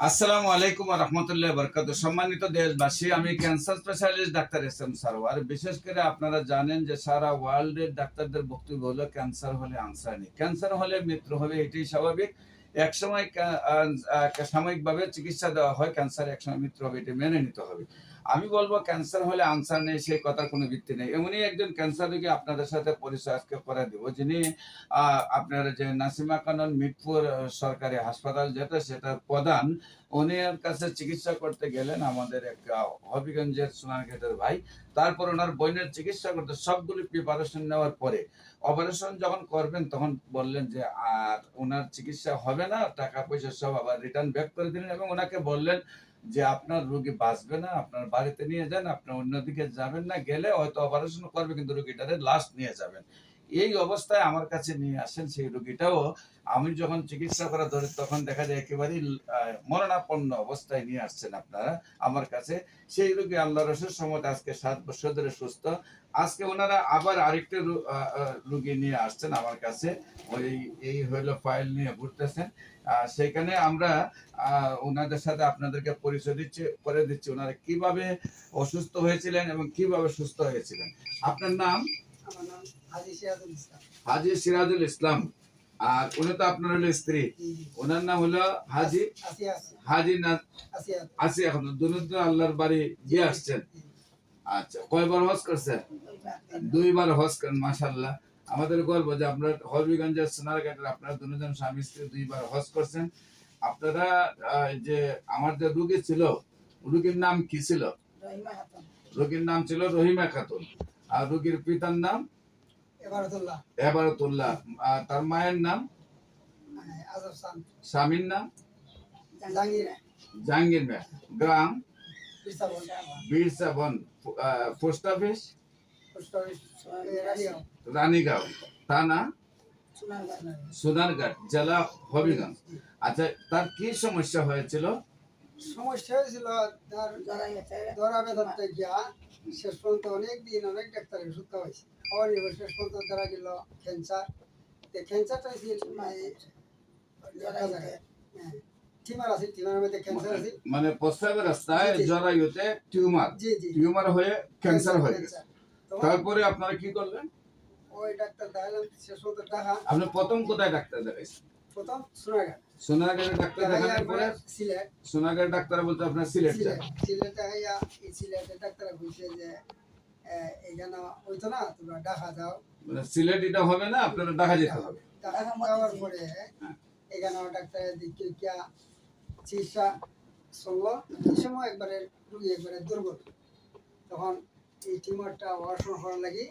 আসসালামু আলাইকুম ওয়া রাহমাতুল্লাহি ওয়া বারাকাতুহু। সম্মানিত দেশবাসী, আমি cancer specialist doctor S M Sarwar. বিশেষ করে আপনারা জানেন যে সারা ওয়ার্ল্ডের ডাক্তারদের বক্তব্য হলো ক্যান্সার হলে আনসার নেই, ক্যান্সার হলে মৃত্যু হবে, এটাই স্বাভাবিক। একসময় সাময়িকভাবে চিকিৎসা দেওয়া হয়, ক্যান্সার একসময় মৃত্যু হবে, এটা মেনে নিতে হবে। আমি বলবো ক্যান্সার হলে আনসার নেই, সেই কথার কোনো ভিত্তি নেই। এমনই একজন ক্যান্সার রোগী আপনাদের সাথে পরিচয় আজকে করে দিব, যিনি আপনার যে নাসিমা খানম মিরপুর সরকারি হাসপাতাল যেটা, সেটার প্রধান। উনার কাছে চিকিৎসা করতে গেলেন আমাদের এক হবিগঞ্জের সোনারঘাটের ভাই। তারপর ওনার বোনের চিকিৎসা করতে সবগুলি প্রিপারেশন নেওয়ার পরে অপারেশন যখন করবেন তখন বললেন যে আর ওনার চিকিৎসা হবে না, টাকা পয়সা সব আবার রিটার্ন ব্যাক করে দিলেন এবং ওনাকে বললেন যে আপনার রোগী বাঁচবে না, আপনার বাড়িতে নিয়ে যান, আপনি অন্যদিকে যাবেন না, গেলে হয়তো অপারেশন করবে কিন্তু রোগীটারে লাস্ট নিয়ে যাবেন। এই অবস্থায় আমার কাছে নিয়ে আসেন সেই রোগীটাও। আমি যখন চিকিৎসা করা ধরি তখন দেখা যায় একেবারেই মরণাপন্ন অবস্থায় নিয়ে আসছেন আপনারা আমার কাছে। সেই রোগী আল্লাহর অশেষ রহমতে আজকে 7 বছর ধরে সুস্থ। আজকে ওনারা আবার আরেকটা রোগী নিয়ে আসছেন আমার কাছে। ওই এই হলো ফাইল নিয়ে ঘুরতেছেন। সেখানে আমরা ওনাদের সাথে আপনাদেরকে পরিচয় করে দিচ্ছি ওনারা কিভাবে অসুস্থ হয়েছিলেন এবং কিভাবে সুস্থ হয়েছিলেন। আপনার নাম? আমার নাম হাজী সিরাজুল ইসলাম। হাজী সিরাজুল ইসলাম। আর উনি তো আপনার হলো স্ত্রী, ওনার নাম হলো হাজী হাজী আসিয়া খাতুন। দুজনে আল্লাহর বাড়ি গিয়ে আসছেন। আচ্ছা, কয়বার হজ করছেন? 2বার হজ করেন, মাশাআল্লাহ। আমাদের গর্ব যে আপনার হবিগঞ্জের সোনারঘাটের আপনারা দুজন স্বামী স্ত্রী 2বার হজ করছেন। আপনারা যে আমার যে রোগী ছিল, রোগীর নাম কি ছিল? রোগীর নাম ছিল রহিমা খাতুন। আর রোগীর পিতার নাম এবারতুল্লাহ। তার মায়ের নাম? স্বামীর নাম? জাহাঙ্গীর মিয়া। গ্রাম? বীরসাবন। Post office? রানীগাঁও। থানা? সোনারঘাট। জেলা হবিগঞ্জ। আচ্ছা, তার কি সমস্যা হয়েছিল? সমস্যা হয়েছিল তার ধরা বেঁধাতে গিয়া শেষ পর্যন্ত অনেক অনেক ডাক্তারের ওষুধ খাওয়াইছে, খাওয়ার শেষ পর্যন্ত ধরা গেল ক্যান্সার। ক্যান্সারটা মানে প্রস্রাবের রাস্তায় জরায়ুতে টিউমার হয়ে ক্যান্সার হয়ে গেছে। তারপরে আপনারা কি করলেন? ওই ডাক্তার দেখালাম, শেষ পর্যন্ত দেখা। আপনি প্রথম কোথায় ডাক্তার দেখাইছেন? প্রথম সোনারঘাট। সোনারঘাটের ডাক্তার দেখানোর পরে সিলেট। সোনারঘাটের ডাক্তার বলতে আপনার সিলেট যান। সিলেট দেখাইয়া এই সিলেটের ডাক্তার বলছে যে এখানে হইতো না, তোমরা ঢাকা যাও। মানে সিলেট এটা হবে না, আপনারা ঢাকা যেতে হবে। যাওয়ার পরে এখানে ডাক্তারের দিকে গিয়া চিকিৎসা চললো। এই সময় একবারে রুগী একবারে দুর্বল, তখন এই টিউমারটা অপারেশন করার লাগি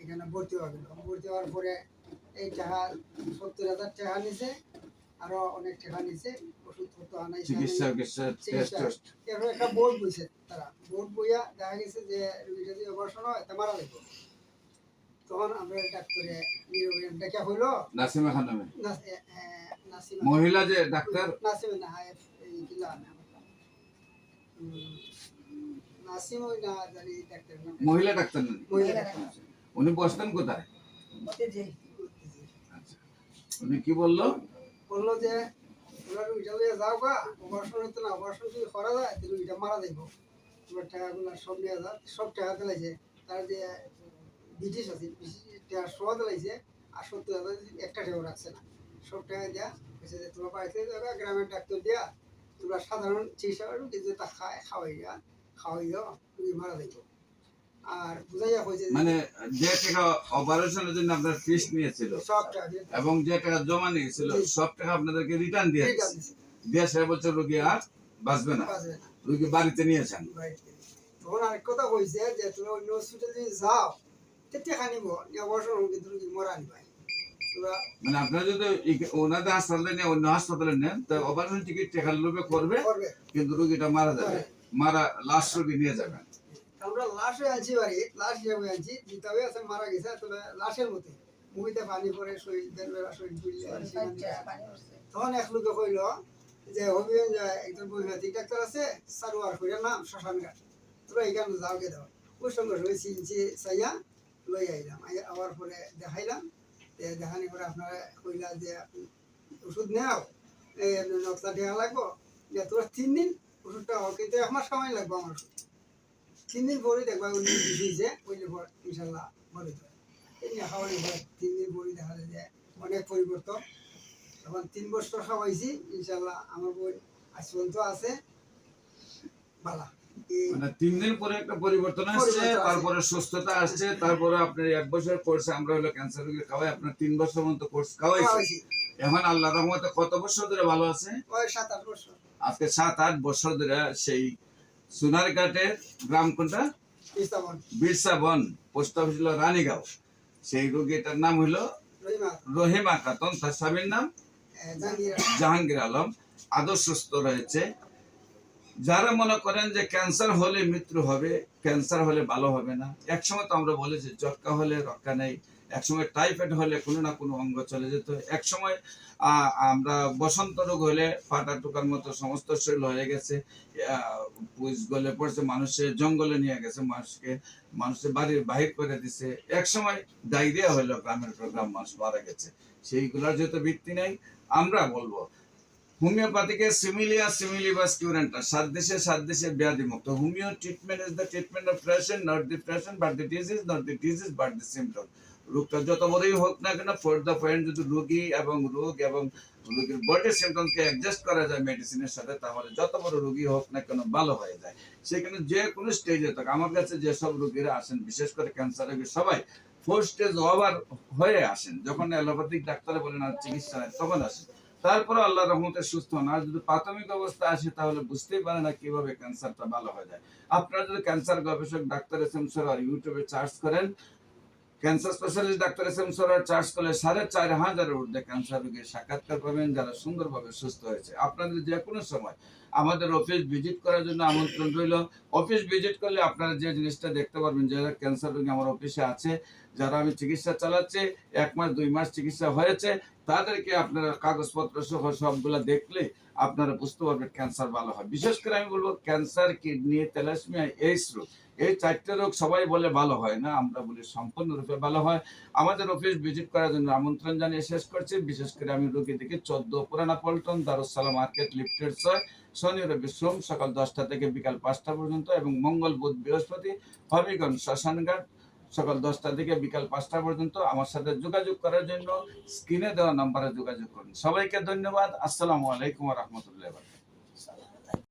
এখানে ভর্তি হওয়া গেল। ভর্তি হওয়ার পরে এই টাকা 70,000 টাকা নিছে, আরো অনেক টাকা নিছে, ওষুধপত্র আনাই, চিকিৎসা এরপর একটা বোর্ড বইছে। তারা বোর্ড বইয়া দেখা গেছে যে রুগীটা যদি অপারেশন হয় তা মারা যাবে। তখন আমরা ডাক্তারে ডেকে হইলো নাসিমা খানমে, নাসিমা মহিলা যে ডাক্তার, নাসিমা না এই কিলা নাসিম ওই না জানি ডাক্তার নাম, মহিলা ডাক্তার না? মহিলা ডাক্তার। উনি বসতেন কোথায়? আচ্ছা, উনি কি বললো? বললো যে তোমরা রুগীটা লিয়ে যাও গা, অপারেশন হইতো না, অপারেশন যদি করা যায় তাহলে রুগীটা মারা যাইব, তোমার টাকাগুলো সব নিয়ে যাও। সব টাকা দিলাইছে, তার যে ব্রিটিশ আছে টাকা সব দিলাইছে, আর 70,000 একটা টাকাও রাখছে না, সব টাকা দেওয়া হয়েছে যে তোমরা বাড়িতে যাবে, গ্রামের ডাক্তার দিয়া তোমরা সাধারণ চিকিৎসা রুগী যে তা খাওয়াইয়া রুগী মারা যাইব। আর বুঝাইয়া হয়েছে মানে যে টাকা অপারেশনের জন্য আপনার ফিস নিয়েছিল সব টাকা এবং যে টাকা জমা নিয়েছিল সব টাকা আপনাদেরকে রিটার্ন দিয়ে 6 বছর রোগী আর বাঁচবে না, রোগী বাড়িতে নিয়েছেন। তখন আরেক কথা কইছে যে তুমি অন্য হসপিটালে যদি যাও টাকা নিব, অপারেশন কিন্তু রোগী মরা নিবাই। মানে আপনারা যদি ওনাদের হাসপাতালে নিয়ে অন্য হাসপাতালে নেন তো অপারেশন টিকিট টাকার লোভে করবে, কিন্তু রোগীটা মারা যাবে, লাশ রোগী নিয়ে যাবেন। আমরা লাশ হয়ে আনছি বাড়ি, লাশ হিসাবে আনছি, জিতাবে আছে মারা গেছে, তবে লাশের মতো মুভিতে পানি পরে শহীদদের শহীদ বুঝলে। তখন এক লোকে কইল যে হবিগঞ্জ একজন বৈমাতিক ডাক্তার আছে সারোয়ার কইরা নাম, শ্মশানঘাট, তোরা এখানে যাও গে দাও। ওই সঙ্গে সঙ্গে চিনছি চাইয়া লই আইলাম, আবার পরে দেখাইলাম। দেখানি পরে আপনারা কইলা যে ওষুধ নেও, এই নকশা দেওয়া লাগবো, যে তোরা 3 দিন ওষুধটা হোক, কিন্তু 1 মাস সময় লাগবে আমার ওষুধ। 3 দিন পরে দেখবা উনি দিয়েছে, ওই যে পর ইনশাল্লাহ ভালো হবে। এই নিয়ে খাওয়ানোর পর 3 দিন পরে দেখা যায় যে অনেক পরিবর্তন। তখন 3 বছর খাওয়াইছি, ইনশাল্লাহ আমার বোন আজ পর্যন্ত আছে ভালো। এই মানে 3 দিন পরে একটা পরিবর্তন আসছে, পরিবর্তন আসছে। তারপরে সুস্থতা আসছে, তারপরে আপনার 1 বছর কোর্স আমরা হলো ক্যান্সার রোগী খাওয়াই, আপনার 3 বছর পর্যন্ত কোর্স খাওয়াইছে। খাওয়াইছি এখন আল্লাহর রহমতে কত বছর ধরে ভালো আছে? ওই 7-8 বছর। আজকে 7-8 বছর ধরে সেই সোনারঘাটের গ্রাম কোনটা, ইস্তাবন বীরসাবন, পোস্ট অফিস হলো রানীগাঁও, সেই রোগীটার নাম হলো রহিমা রহিমা খাতুন, তার স্বামীর নাম জাহাঙ্গীর জাহাঙ্গীর আলম। আদৌ সুস্থ রয়েছে। যারা মনে করেন যে ক্যান্সার হলে মৃত্যু হবে, ক্যান্সার হলে ভালো হবে না, একসময় তো আমরা বলেছি যক্কা হলে রক্ষা নেই, একসময় টাইফয়েড হলে কোনো না কোনো অঙ্গ চলে যেত, একসময় আমরা বসন্ত রোগ হলে ফাটা টুকার মতো সমস্ত শরীর হয়ে গেছে, পুষ গলে পড়ছে, মানুষের জঙ্গলে নিয়ে গেছে, মানুষের বাড়ির বাহির করে দিছে, একসময় ডায়রিয়া হলো, গ্রামের পর গ্রাম মানুষ মারা গেছে। সেইগুলোর যেহেতু ভিত্তি নেই, আমরা বলবো হোমিওপ্যাথিকে সিমিলিয়া সিমিলিবাস কিউরেন্টা, 7 দেশে ব্যাধি মুক্ত। Homeo treatment is the treatment of patient, not the patient but the disease, not the disease but the symptom. রোগটা যত বড়ই হোক না কেন, ফর দ্য পয়েন্ট যদি রোগী এবং রোগ এবং রোগীর বডি সিমটমসকে অ্যাডজাস্ট করা যায় মেডিসিনের সাথে, তাহলে যত বড় রোগী হোক না কেন ভালো হয়ে যায়। সেখানে যে কোনো স্টেজে থাক, আমার কাছে যেসব রোগীরা আসেন, বিশেষ করে ক্যান্সার রোগী, সবাই 4 স্টেজ ওভার হয়ে আসেন। যখন অ্যালোপ্যাথিক ডাক্তার বলেন আর চিকিৎসা নেই, তখন আসেন। তারপরে আল্লাহ রহমতে সুস্থ হন। আর যদি প্রাথমিক অবস্থা আসে, তাহলে বুঝতেই পারে না কিভাবে ক্যান্সারটা ভালো হয়ে যায়। আপনারা যদি ক্যান্সার গবেষক ডাক্তার এসএম সরোয়ার ইউটিউবে সার্চ করেন, cancer specialist doctor SM Sarwar charge করলে 4,500-এর ঊর্ধ্বে ক্যান্সার রোগীর সাক্ষাৎকার পাবেন, যারা সুন্দরভাবে সুস্থ হয়েছে। আপনাদের যে কোনো সময় আমাদের অফিস ভিজিট করার জন্য আমন্ত্রণ রইল। অফিস ভিজিট করলে আপনারা যে জিনিসটা দেখতে পারবেন, যারা ক্যান্সার রোগী আমার অফিসে আছে, যারা আমি চিকিৎসা চালাচ্ছি, 1 মাস 2 মাস চিকিৎসা হয়েছে, তাদেরকে আপনারা কাগজপত্র সহ সবগুলা দেখলে আপনারা বুঝতে পারবেন ক্যান্সার ভালো হয়। বিশেষ করে আমি বলবো ক্যান্সার, কিডনি, থ্যালাসেমিয়া, এইডস রোগ, এই 4টে রোগ সবাই বলে ভালো হয় না, আমরা বলি সম্পূর্ণরূপে ভালো হয়। আমাদের অফিস ভিজিট করার জন্য আমন্ত্রণ জানিয়ে শেষ করছি। বিশেষ করে আমি রোগী দেখি 14 পুরানা পল্টন, দারুসালাম মার্কেট, লিফটেড 6, শনি রবি সোম সকাল 10টা থেকে বিকাল 5টা পর্যন্ত, এবং মঙ্গল বুধ বৃহস্পতি হবিগঞ্জ শ্মশানঘাট সকাল 10টা থেকে বিকাল 5টা পর্যন্ত। আমার সাথে যোগাযোগ করার জন্য স্ক্রিনে দেওয়া নাম্বারে যোগাযোগ করুন। সবাইকে ধন্যবাদ। আসসালামু আলাইকুম ওয়া রাহমাতুল্লাহি ওয়া বারাকাতুহু।